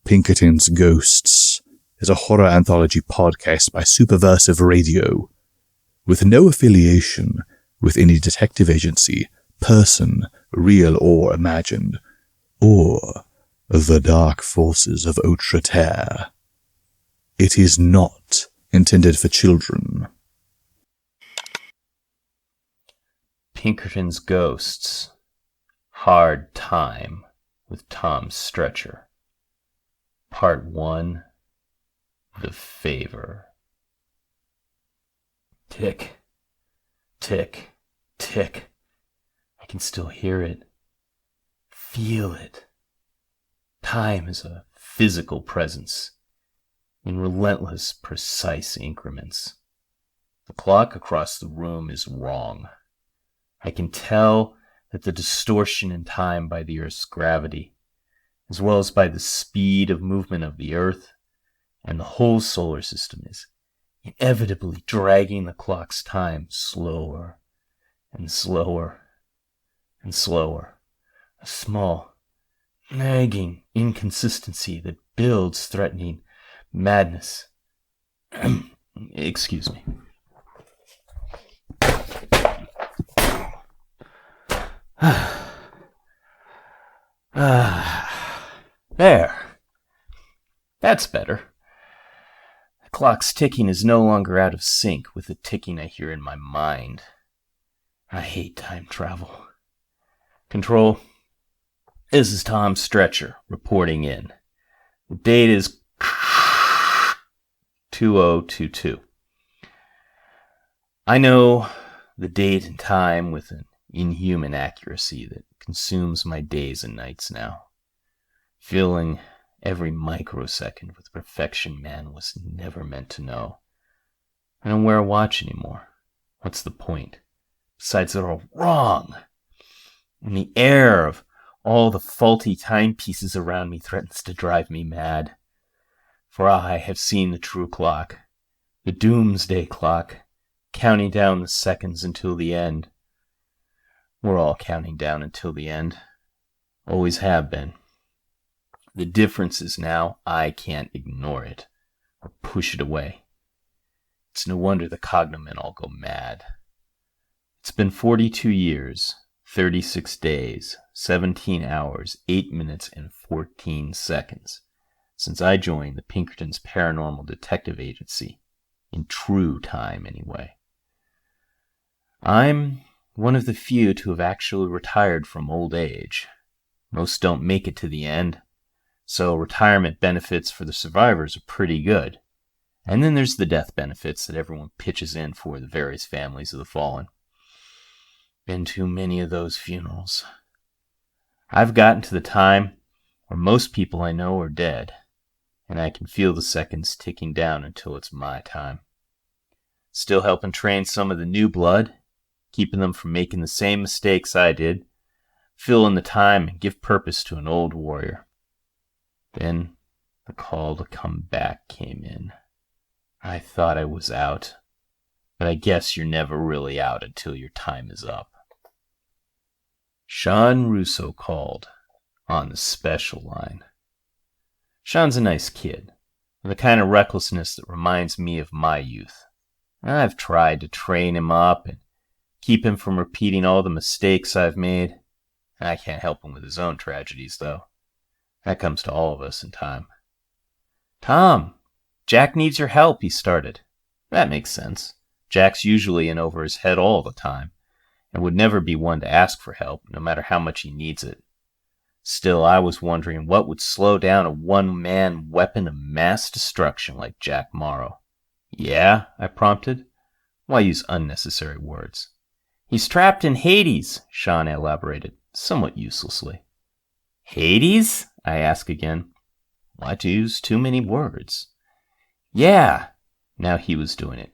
Pinkertons Ghosts is a horror anthology podcast by Superversive Radio, with no affiliation with any detective agency, person, real or imagined, or the dark forces of Outre Terre. It is not intended for children. Pinkerton's Ghosts. Hard Time with Tom Stretcher. Part 1. The Favor. Tick, tick, tick. I can still hear it. Feel it. Time is a physical presence in relentless, precise increments. The clock across the room is wrong. I can tell that the distortion in time by the Earth's gravity, as well as by the speed of movement of the Earth and the whole solar system, is inevitably dragging the clock's time slower and slower and slower. A small, nagging inconsistency that builds, threatening madness. Excuse me. There. That's better. The clock's ticking is no longer out of sync with the ticking I hear in my mind. I hate time travel. Control, this is Tom Stretcher reporting in. The date is 2022. I know the date and time with an inhuman accuracy that consumes my days and nights now, filling every microsecond with perfection man was never meant to know. I don't wear a watch anymore. What's the point? Besides, they're all wrong. And the air of all the faulty timepieces around me threatens to drive me mad. For I have seen the true clock, the doomsday clock, counting down the seconds until the end. We're all counting down until the end. Always have been. The difference is now I can't ignore it or push it away. It's no wonder the cognomen all go mad. It's been 42 years, 36 days, 17 hours, 8 minutes, and 14 seconds since I joined the Pinkertons Paranormal Detective Agency, in true time anyway. I'm one of the few to have actually retired from old age. Most don't make it to the end, so retirement benefits for the survivors are pretty good. And then there's the death benefits that everyone pitches in for the various families of the fallen. Been too many of those funerals. I've gotten to the time where most people I know are dead, and I can feel the seconds ticking down until it's my time. Still helping train some of the new blood, keeping them from making the same mistakes I did, fill in the time and give purpose to an old warrior. Then the call to come back came in. I thought I was out, but I guess you're never really out until your time is up. Sean Russo called on the special line. Sean's a nice kid, with the kind of recklessness that reminds me of my youth. I've tried to train him up and keep him from repeating all the mistakes I've made. I can't help him with his own tragedies, though. That comes to all of us in time. Tom, Jack needs your help, he started. That makes sense. Jack's usually in over his head all the time, and would never be one to ask for help, no matter how much he needs it. Still, I was wondering what would slow down a one-man weapon of mass destruction like Jack Morrow. Yeah, I prompted. Why use unnecessary words? He's trapped in Hades, Sean elaborated, somewhat uselessly. Hades? I asked again. Why use too many words? Yeah, now he was doing it.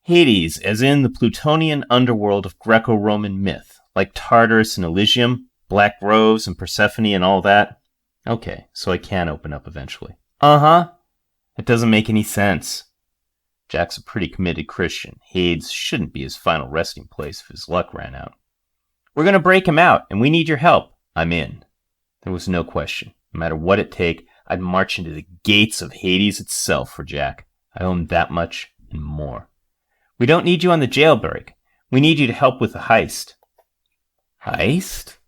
Hades, as in the Plutonian underworld of Greco-Roman myth, like Tartarus and Elysium, Black Rose and Persephone and all that. Okay, so I can open up eventually. Uh-huh. It doesn't make any sense. Jack's a pretty committed Christian. Hades shouldn't be his final resting place if his luck ran out. We're going to break him out, and we need your help. I'm in. There was no question, No matter what it take, I'd march into the gates of Hades itself for Jack. I owe him that much and more. We don't need you on the jailbreak. We need you to help with the heist. Heist?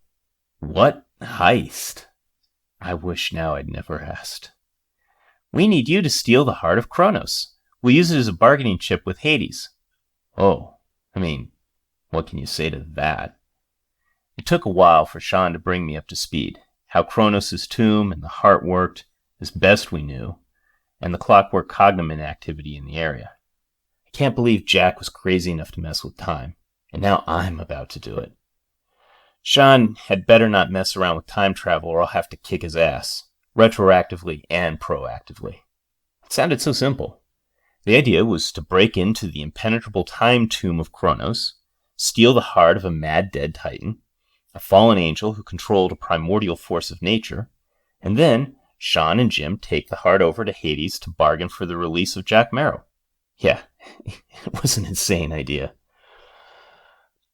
What heist? I wish now I'd never asked. We need you to steal the heart of Kronos. We'll use it as a bargaining chip with Hades. Oh, what can you say to that? It took a while for Sean to bring me up to speed. How Kronos' tomb and the heart worked, as best we knew, and the clockwork cognomen activity in the area. I can't believe Jack was crazy enough to mess with time, and now I'm about to do it. Sean had better not mess around with time travel or I'll have to kick his ass, retroactively and proactively. It sounded so simple. The idea was to break into the impenetrable time tomb of Kronos, steal the heart of a mad dead titan, a fallen angel who controlled a primordial force of nature, and then Sean and Jim take the heart over to Hades to bargain for the release of Jack Morrow. Yeah, it was an insane idea.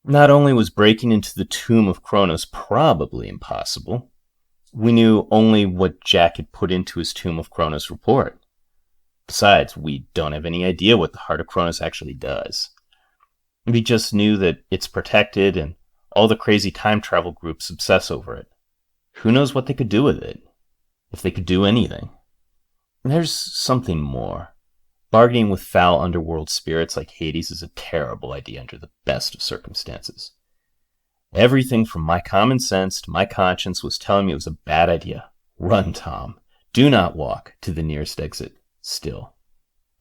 Not only was breaking into the tomb of Kronos probably impossible, we knew only what Jack had put into his Tomb of Kronos report. Besides, we don't have any idea what the Heart of Kronos actually does. We just knew that it's protected and all the crazy time travel groups obsess over it. Who knows what they could do with it? If they could do anything. There's something more. Bargaining with foul underworld spirits like Hades is a terrible idea under the best of circumstances. Everything from my common sense to my conscience was telling me it was a bad idea. Run, Tom. Do not walk to the nearest exit. Still,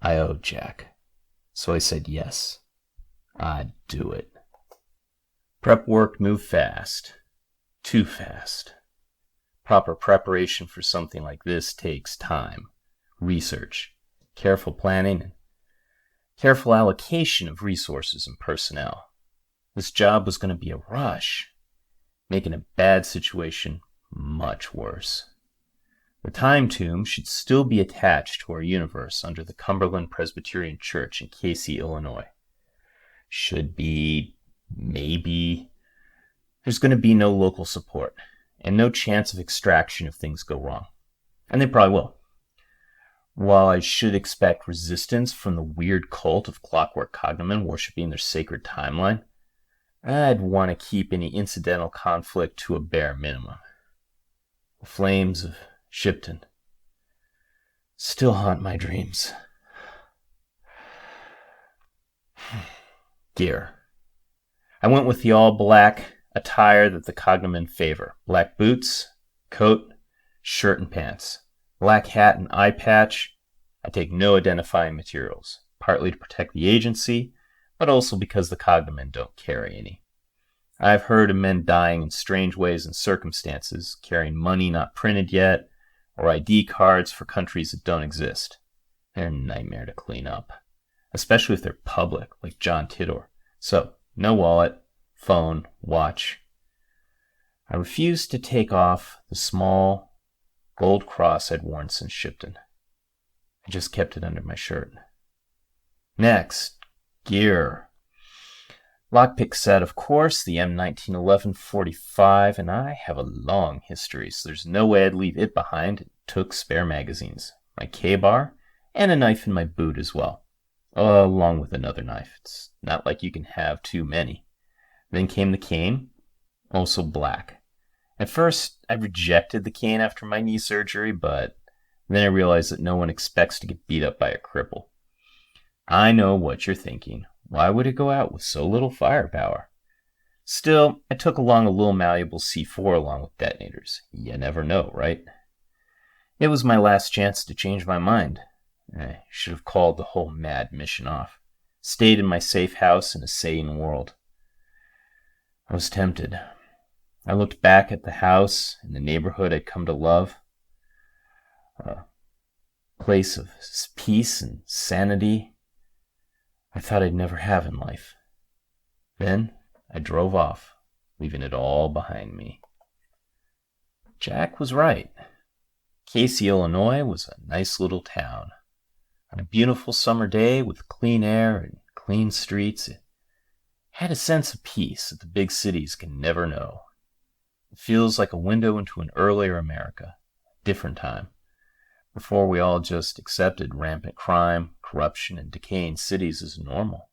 I owed Jack. So I said yes. I'd do it. Prep work moved fast. Too fast. Proper preparation for something like this takes time, research, careful planning, and careful allocation of resources and personnel. This job was going to be a rush, making a bad situation much worse. The time tomb should still be attached to our universe under the Cumberland Presbyterian Church in Casey, Illinois. Should be, maybe. There's going to be no local support, and no chance of extraction if things go wrong. And they probably will. While I should expect resistance from the weird cult of clockwork cognomen worshipping their sacred timeline, I'd want to keep any incidental conflict to a bare minimum. The flames of Shipton still haunt my dreams. Gear. I went with the all-black attire that the cognomen favor. Black boots, coat, shirt and pants. Black hat and eye patch. I take no identifying materials, partly to protect the agency, but also because the cognomen don't carry any. I've heard of men dying in strange ways and circumstances, carrying money not printed yet, or ID cards for countries that don't exist. They're a nightmare to clean up, especially if they're public, like John Titor. So, no wallet, phone, watch. I refused to take off the small gold cross I'd worn since Shipton. I just kept it under my shirt. Next, gear. Lockpick set, of course, the M1911-45, and I have a long history, so there's no way I'd leave it behind. It took spare magazines, my K-bar, and a knife in my boot as well, along with another knife. It's not like you can have too many. Then came the cane, also black. At first, I rejected the cane after my knee surgery, but then I realized that no one expects to get beat up by a cripple. I know what you're thinking. Why would it go out with so little firepower? Still, I took along a little malleable C4 along with detonators. You never know, right? It was my last chance to change my mind. I should have called the whole mad mission off. Stayed in my safe house in a sane world. I was tempted. I looked back at the house and the neighborhood I'd come to love. A place of peace and sanity I thought I'd never have in life. Then I drove off, leaving it all behind me. Jack was right. Casey, Illinois was a nice little town. On a beautiful summer day with clean air and clean streets, it had a sense of peace that the big cities can never know. It feels like a window into an earlier America, different time, before we all just accepted rampant crime, corruption, and decaying cities as normal.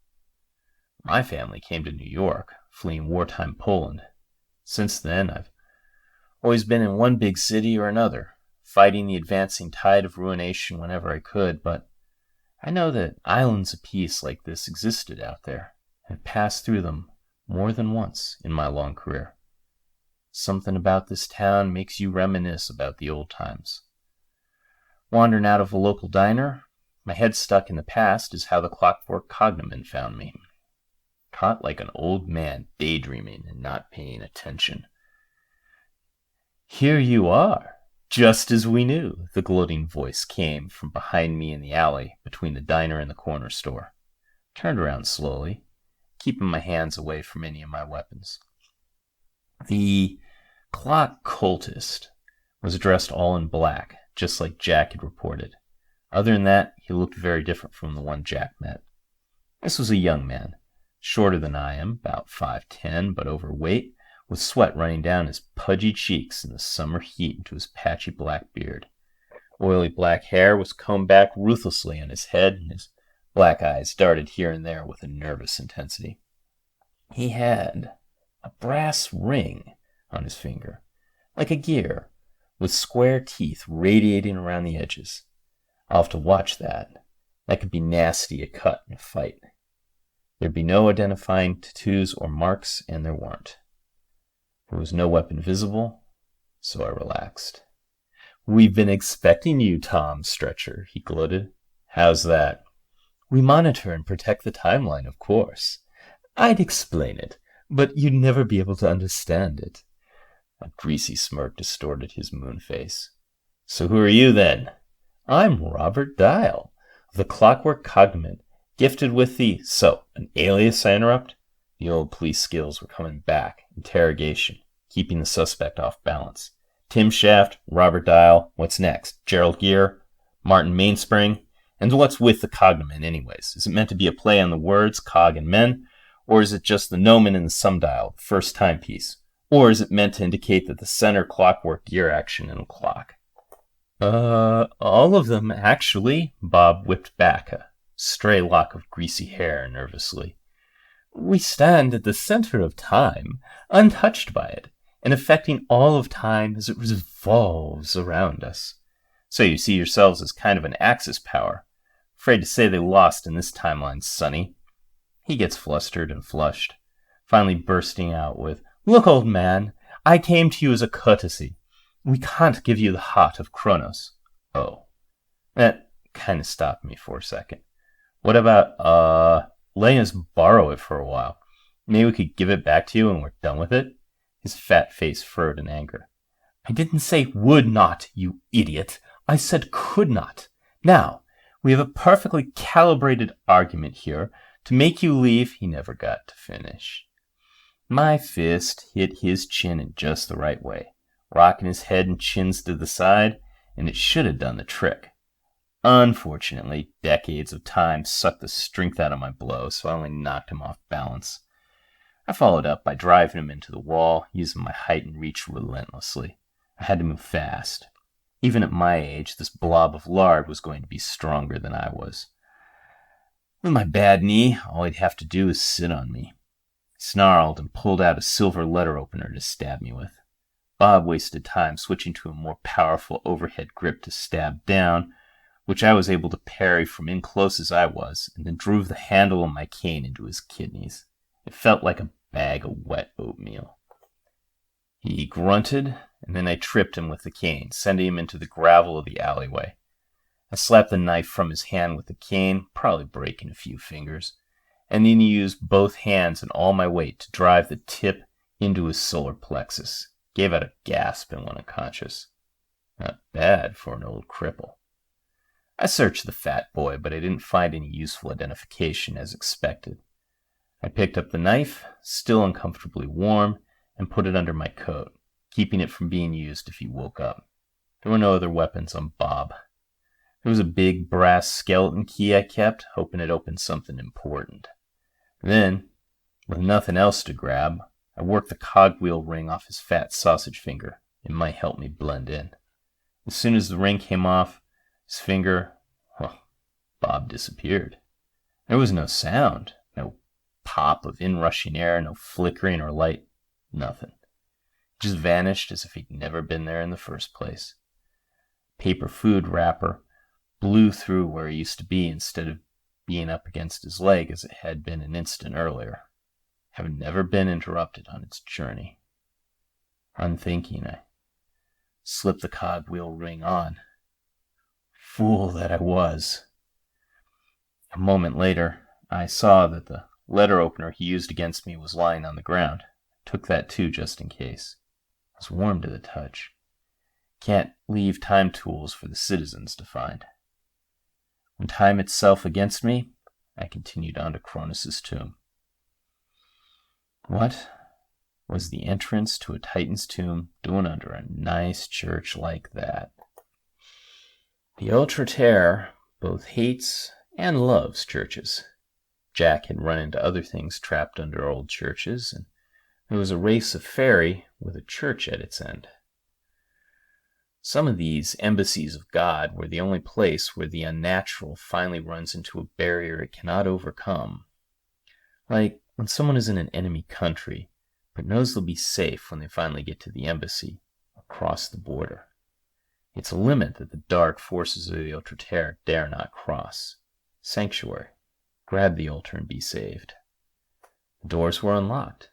My family came to New York, fleeing wartime Poland. Since then, I've always been in one big city or another, fighting the advancing tide of ruination whenever I could, but I know that islands of peace like this existed out there, and passed through them more than once in my long career. Something about this town makes you reminisce about the old times. Wandering out of a local diner, my head stuck in the past, is how the clockwork cognomen found me. Caught like an old man daydreaming and not paying attention. "Here you are, just as we knew," the gloating voice came from behind me in the alley between the diner and the corner store. I turned around slowly, keeping my hands away from any of my weapons. The clock cultist was dressed all in black, just like Jack had reported. Other than that, he looked very different from the one Jack met. This was a young man, shorter than I am, about 5'10", but overweight, with sweat running down his pudgy cheeks in the summer heat into his patchy black beard. Oily black hair was combed back ruthlessly on his head, and his black eyes darted here and there with a nervous intensity. He had a brass ring on his finger, like a gear, with square teeth radiating around the edges. I'll have to watch that. That could be nasty to cut in a fight. There'd be no identifying tattoos or marks, and there weren't. There was no weapon visible, so I relaxed. "We've been expecting you, Tom Stretcher," he gloated. "How's that?" "We monitor and protect the timeline, of course. I'd explain it, but you'd never be able to understand it." A greasy smirk distorted his moon face. "So who are you, then?" "I'm Robert Dial, the Clockwork Cognomen, gifted with the—" "So, an alias, I interrupt?" The old police skills were coming back. Interrogation, keeping the suspect off balance. "Tim Shaft, Robert Dial, what's next? Gerald Gear, Martin Mainspring? And what's with the cognomen anyways? Is it meant to be a play on the words cog and men? Or is it just the nomen in the sundial, the first timepiece? Or is it meant to indicate that the center clockwork gear action in a clock?" All of them, actually," Bob whipped back a stray lock of greasy hair nervously. "We stand at the center of time, untouched by it, and affecting all of time as it revolves around us. So you see yourselves as kind of an axis power. Afraid to say they lost in this timeline, Sonny." He gets flustered and flushed, finally bursting out with, "Look, old man, I came to you as a courtesy. We can't give you the heart of Kronos." "Oh." That kind of stopped me for a second. "What about, letting us borrow it for a while? Maybe we could give it back to you when we're done with it?" His fat face furrowed in anger. "I didn't say would not, you idiot. I said could not. Now, we have a perfectly calibrated argument here to make you leave." He never got to finish. My fist hit his chin in just the right way, rocking his head and chins to the side, and it should have done the trick. Unfortunately, decades of time sucked the strength out of my blow, so I only knocked him off balance. I followed up by driving him into the wall, using my height and reach relentlessly. I had to move fast. Even at my age, this blob of lard was going to be stronger than I was. With my bad knee, all he'd have to do is sit on me. He snarled and pulled out a silver letter opener to stab me with. Bob wasted time switching to a more powerful overhead grip to stab down, which I was able to parry from in close as I was, and then drove the handle of my cane into his kidneys. It felt like a bag of wet oatmeal. He grunted, and then I tripped him with the cane, sending him into the gravel of the alleyway. I slapped the knife from his hand with the cane, probably breaking a few fingers, and then used both hands and all my weight to drive the tip into his solar plexus. Gave out a gasp and went unconscious. Not bad for an old cripple. I searched the fat boy, but I didn't find any useful identification as expected. I picked up the knife, still uncomfortably warm, and put it under my coat, keeping it from being used if he woke up. There were no other weapons on Bob. There was a big brass skeleton key I kept, hoping it opened something important. Then, with nothing else to grab, I worked the cogwheel ring off his fat sausage finger. It might help me blend in. As soon as the ring came off his finger, Bob disappeared. There was no sound, no pop of inrushing air, no flickering or light, nothing. He just vanished as if he'd never been there in the first place. Paper food wrapper blew through where he used to be instead of being up against his leg as it had been an instant earlier, having never been interrupted on its journey. Unthinking, I slipped the cogwheel ring on. Fool that I was. A moment later, I saw that the letter opener he used against me was lying on the ground. I took that too, just in case. It was warm to the touch. Can't leave time tools for the citizens to find. When time itself against me, I continued on to Cronus's tomb. What was the entrance to a Titan's tomb doing under a nice church like that? The Ultra Terror both hates and loves churches. Jack had run into other things trapped under old churches, and there was a race of fairy with a church at its end. Some of these embassies of God were the only place where the unnatural finally runs into a barrier it cannot overcome. Like when someone is in an enemy country, but knows they'll be safe when they finally get to the embassy, across the border. It's a limit that the dark forces of the Ultra Terror dare not cross. Sanctuary. Grab the altar and be saved. The doors were unlocked.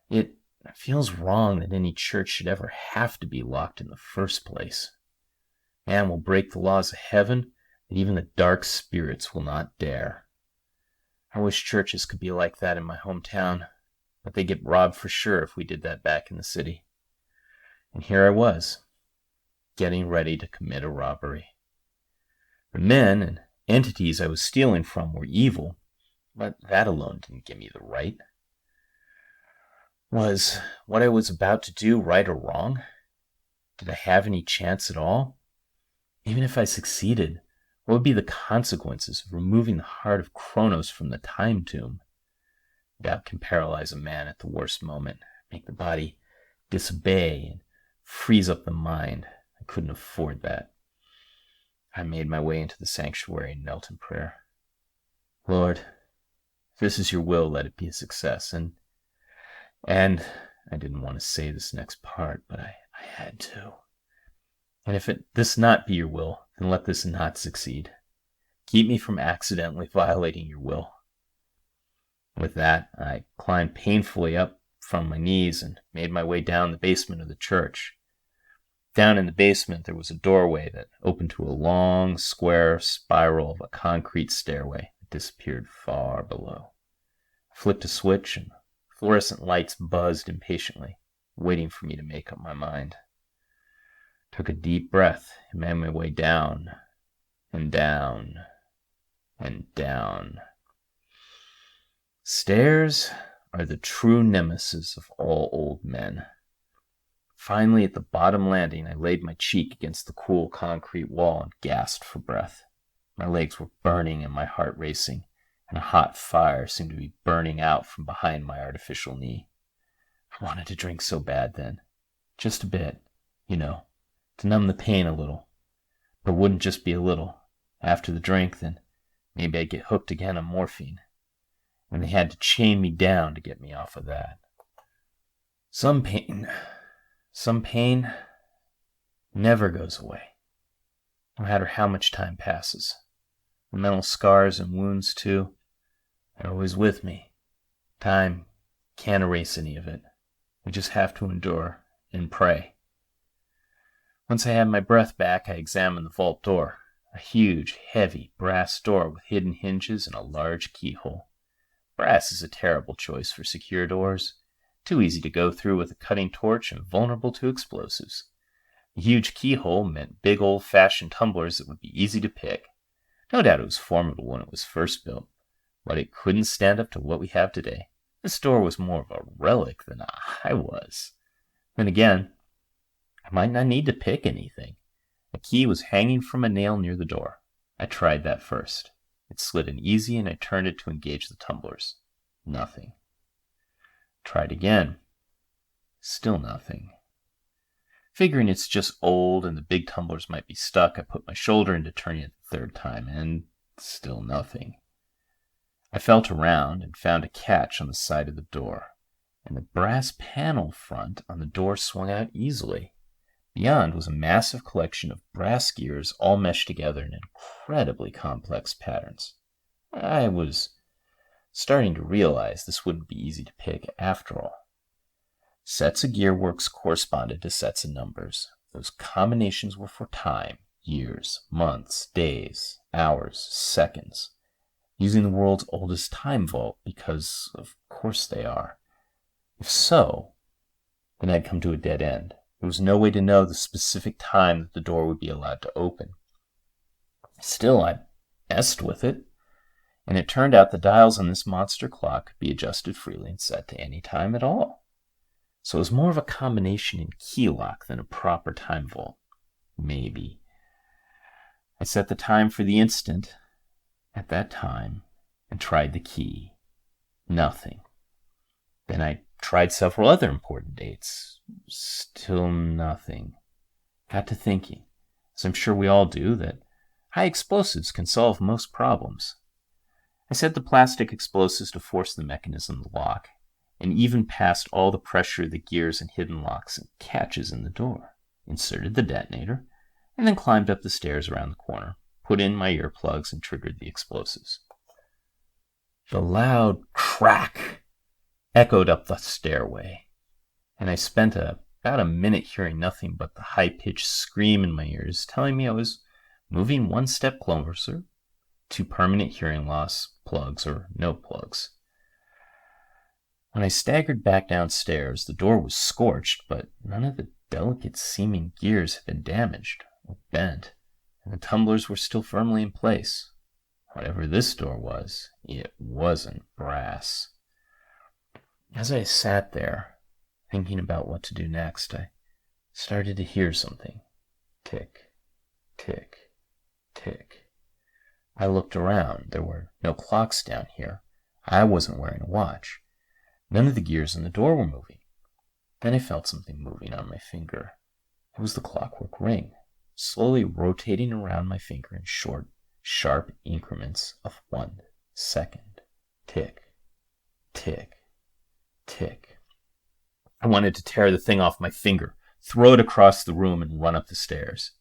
It feels wrong that any church should ever have to be locked in the first place. Man will break the laws of heaven that even the dark spirits will not dare. I wish churches could be like that in my hometown, but they get robbed for sure if we did that back in the city. And here I was, getting ready to commit a robbery. The men and entities I was stealing from were evil, but that alone didn't give me the right. Was what I was about to do right or wrong? Did I have any chance at all? Even if I succeeded, what would be the consequences of removing the heart of Kronos from the time tomb? Doubt can paralyze a man at the worst moment, make the body disobey, and freeze up the mind. I couldn't afford that. I made my way into the sanctuary and knelt in prayer. Lord, if this is your will, let it be a success. And I didn't want to say this next part, but I had to. And if this not be your will, then let this not succeed. Keep me from accidentally violating your will. With that, I climbed painfully up from my knees and made my way down the basement of the church. Down in the basement, there was a doorway that opened to a long, square spiral of a concrete stairway that disappeared far below. I flicked a switch, and fluorescent lights buzzed impatiently, waiting for me to make up my mind. Took a deep breath and made my way down, and down, and down. Stairs are the true nemesis of all old men. Finally, at the bottom landing, I laid my cheek against the cool concrete wall and gasped for breath. My legs were burning and my heart racing, and a hot fire seemed to be burning out from behind my artificial knee. I wanted to drink so bad then. Just a bit, to numb the pain a little. But it wouldn't just be a little. After the drink, then maybe I'd get hooked again on morphine. And they had to chain me down to get me off of that. Some pain never goes away, no matter how much time passes. The mental scars and wounds, too, are always with me. Time can't erase any of it. We just have to endure and pray. Once I had my breath back, I examined the vault door, a huge, heavy brass door with hidden hinges and a large keyhole. Brass is a terrible choice for secure doors. Too easy to go through with a cutting torch and vulnerable to explosives. The huge keyhole meant big old-fashioned tumblers that would be easy to pick. No doubt it was formidable when it was first built, but it couldn't stand up to what we have today. This door was more of a relic than I was. Then again, I might not need to pick anything. A key was hanging from a nail near the door. I tried that first. It slid in easy and I turned it to engage the tumblers. Nothing. Tried again. Still nothing. Figuring it's just old and the big tumblers might be stuck, I put my shoulder into turning it the third time, and still nothing. I felt around and found a catch on the side of the door, and the brass panel front on the door swung out easily. Beyond was a massive collection of brass gears all meshed together in incredibly complex patterns. I was starting to realize this wouldn't be easy to pick after all. Sets of gearworks corresponded to sets of numbers. Those combinations were for time, years, months, days, hours, seconds, using the world's oldest time vault, because of course they are. If so, then I'd come to a dead end. There was no way to know the specific time that the door would be allowed to open. Still, I messed with it, and it turned out the dials on this monster clock could be adjusted freely and set to any time at all. So it was more of a combination in key lock than a proper time vault. Maybe. I set the time for the instant at that time and tried the key. Nothing. Then I tried several other important dates. Still nothing. Got to thinking, as I'm sure we all do, that high explosives can solve most problems. I set the plastic explosives to force the mechanism to lock, and even passed all the pressure of the gears and hidden locks and catches in the door, inserted the detonator, and then climbed up the stairs around the corner, put in my earplugs, and triggered the explosives. The loud crack echoed up the stairway, and I spent about a minute hearing nothing but the high-pitched scream in my ears telling me I was moving one step closer to permanent hearing loss, plugs or no plugs. When I staggered back downstairs, the door was scorched, but none of the delicate-seeming gears had been damaged or bent, and the tumblers were still firmly in place. Whatever this door was, it wasn't brass. As I sat there, thinking about what to do next, I started to hear something. Tick, tick, tick. I looked around. There were no clocks down here. I wasn't wearing a watch. None of the gears in the door were moving. Then I felt something moving on my finger. It was the clockwork ring, slowly rotating around my finger in short, sharp increments of 1 second. Tick, tick, tick. I wanted to tear the thing off my finger, throw it across the room, and run up the stairs.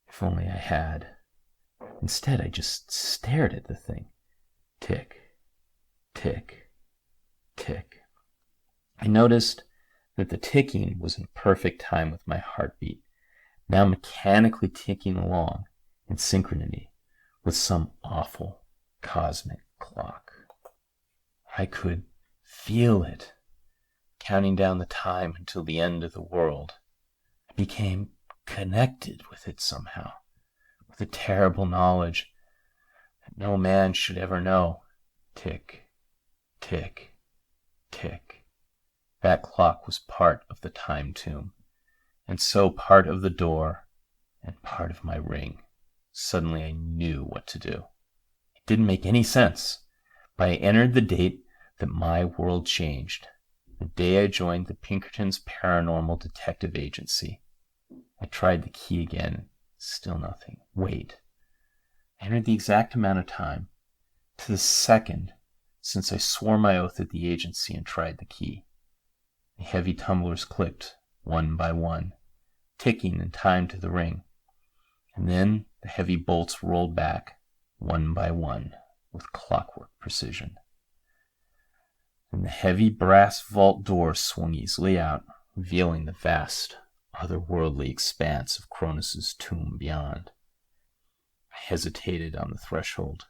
If only I had. Instead, I just stared at the thing. Tick, tick, tick. I noticed that the ticking was in perfect time with my heartbeat, now mechanically ticking along in synchrony with some awful cosmic clock. I could feel it, counting down the time until the end of the world. I became connected with it somehow, with the terrible knowledge that no man should ever know. Tick, tick, tick. That clock was part of the time tomb, and so part of the door and part of my ring. Suddenly I knew what to do. It didn't make any sense, but I entered the date that my world changed, the day I joined the Pinkertons Paranormal Detective Agency. I tried the key again. Still nothing. Wait. I entered the exact amount of time, to the second, since I swore my oath at the agency and tried the key. The heavy tumblers clicked, one by one, ticking in time to the ring. And then the heavy bolts rolled back, one by one, with clockwork precision. And the heavy brass vault door swung easily out, revealing the vast, otherworldly expanse of Cronus's tomb beyond. I hesitated on the threshold,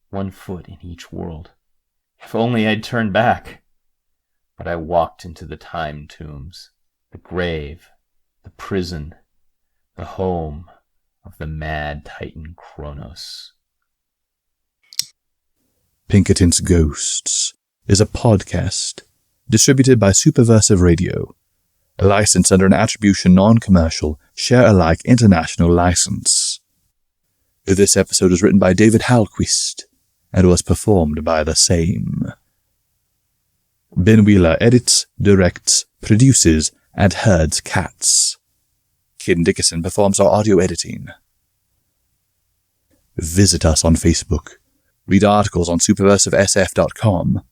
1 foot in each world. If only I'd turned back! But I walked into the time tombs, the grave, the prison, the home of the mad titan Kronos. Pinkerton's Ghosts is a podcast distributed by Superversive Radio, licensed under an attribution non-commercial, share-alike international license. This episode was written by David Halquist and was performed by the same. Ben Wheeler edits, directs, produces, and herds cats. Kim Dickerson performs our audio editing. Visit us on Facebook, read articles on superversivesf.com,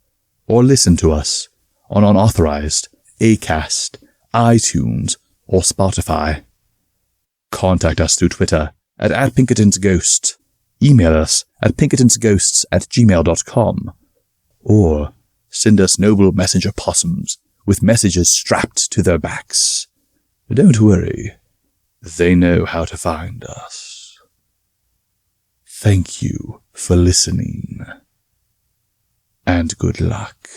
or listen to us on Unauthorized, Acast, iTunes, or Spotify. Contact us through Twitter at @PinkertonsGhost, email us at pinkertonsghosts@gmail.com, or send us noble messenger possums with messages strapped to their backs. Don't worry, they know how to find us. Thank you for listening, and good luck.